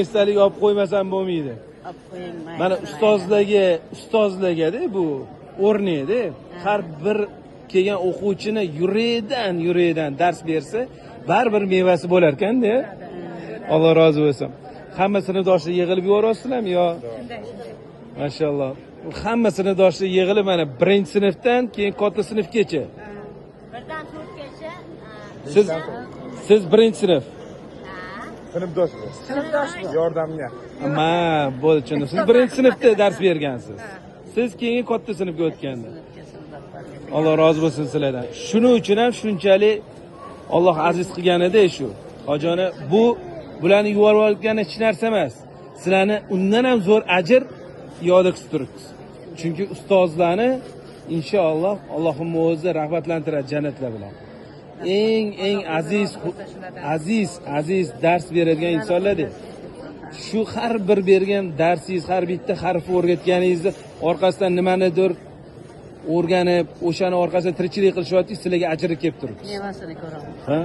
Esdalik olib qo'ymasam bo'lmaydi. Olib qo'ying. Mana ustozlarga bu o'rnaydi. Har bir kelgan o'quvchini yuraydan dars bersa, baribir mevasi bo'lar ekan-da. Alloh rozi bo'lsin. Hamma sinfdoshlar yig'ilib yuborasizlarmi yo? Mashalloh. Hamma sinfdoshlar yig'ilib mana birinchi sinfdan keyin katta sinfgacha. Birdan to'rtgacha. Siz birinchi sinf. Sinfdoshmiz. Sinfdoshmiz. Yordamga. Bo'ldi, tushundim. Siz birinchi sinfda dars bergansiz. Siz keyin katta sinfga o'tganda. Alloh rozi bo'lsin sizlardan. Shuning uchun ham shunchalik Alloh aziz qilganida shu. Hojona bularni yuborib olgani hech narsa emas. Sizlarni undan ham zo'r ajr yo'lda kutib turibmiz. Chunki ustozlarni inshaalloh Allohim o'zi rag'batlantiradi jannatlar bilan. Eng aziz dars beradigan insonlar-da. Shu har bir bergan darsingiz, har bitta harfni o'rgatganingizni orqasidan nimanidir o'rganib, o'shani orqasida tirikchilik qilishyapti, sizlarga ajri kelib turibdi. Mevasini ko'ramiz. Ha?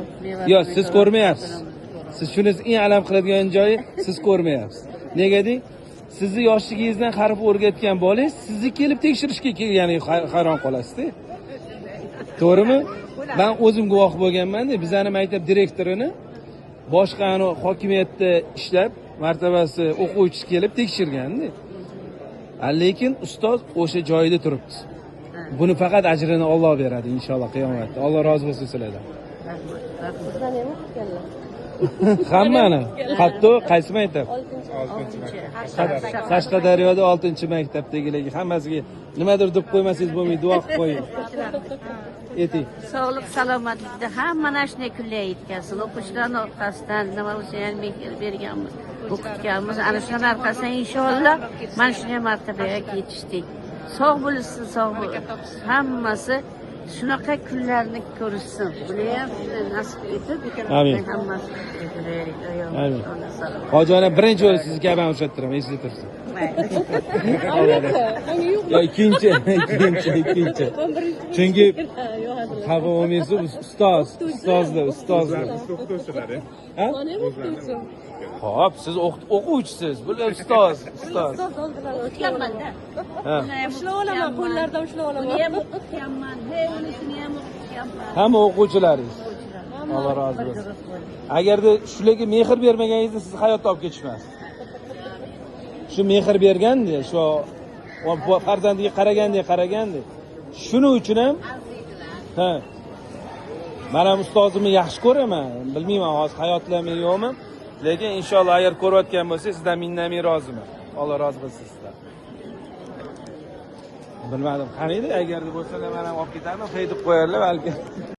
Yo'q, siz ko'rmayapsiz. Siz shuni eng alam qiladigan joyi siz ko'rmayapsiz. Nega deng? Sizni yoshligingizdan harf o'rgatgan bolangiz sizni kelib tekshirishga kelgani hayron qolasiz-da. To'g'rimi? Men o'zim guvoh bo'lganman-da, bizning maktab direktorini boshqani hokimiyatda ishlab, martabasi o'quvchisi kelib tekshirganda. Lekin ustoz o'sha joyida turibdi. Buni faqat ajrini Alloh beradi inshaalloh qiyomatda. Alloh rozi bo'lsin sizlardan. Hammani. Hatto qaysi maktab? 6-maktab. Qashqadaryoda 6-maktabdagilarga hammasiga nimadir deb qo'ymasangiz bo'lmaydi, duo qilib qo'ying. Eting. Sog'lik, salomatlikda hamma narsani kunlay yetkazsin. O'quvchilarning orqasidan nima bo'lsa ham mehr berganmiz, o'qitganmiz. Ana shuning arqasidan inshaalloh mana shunday martabaga yetishdik. Sog' bo'lsin, hammasi shunaqa kunlarni ko'rishsin. Bular ham nasib etib, hammasi Amin. Hojona birinchi o'rin sizga ham o'xshattiraman, esda tursin. Yo, ikkinchi. Chunki xafa bo'lmaysiz, ustozlar. O'qituvchilar. Ha? Xo'p, siz o'quvchisiz, bular ustoz. o'tganman-da. Ha. Ushlab olaman, qo'llardan ushlab olaman. Buni ham o'qitganman, unisini ham o'qitganman. Hamma o'quvchilaringiz. Alloh rozi bo'lsin. Agarda shularga mehr bermaganingizda siz hayotda olib ketishmas. Shu mehr berganda, shu farzandiga qaraganda. Shuning uchun ham men ham ustozimni yaxshi ko'raman. Bilmayman hozir hayotlarmi yo'qmi, lekin inshaalloh agar ko'rayotgan bo'lsangiz, sizdan minnatdorman, roziman. Alloh rozi bo'lsin sizdan. Bilmadim, qaniydi, agarda bo'lsa men ham olib ketarman, haydib qo'yarlar balki.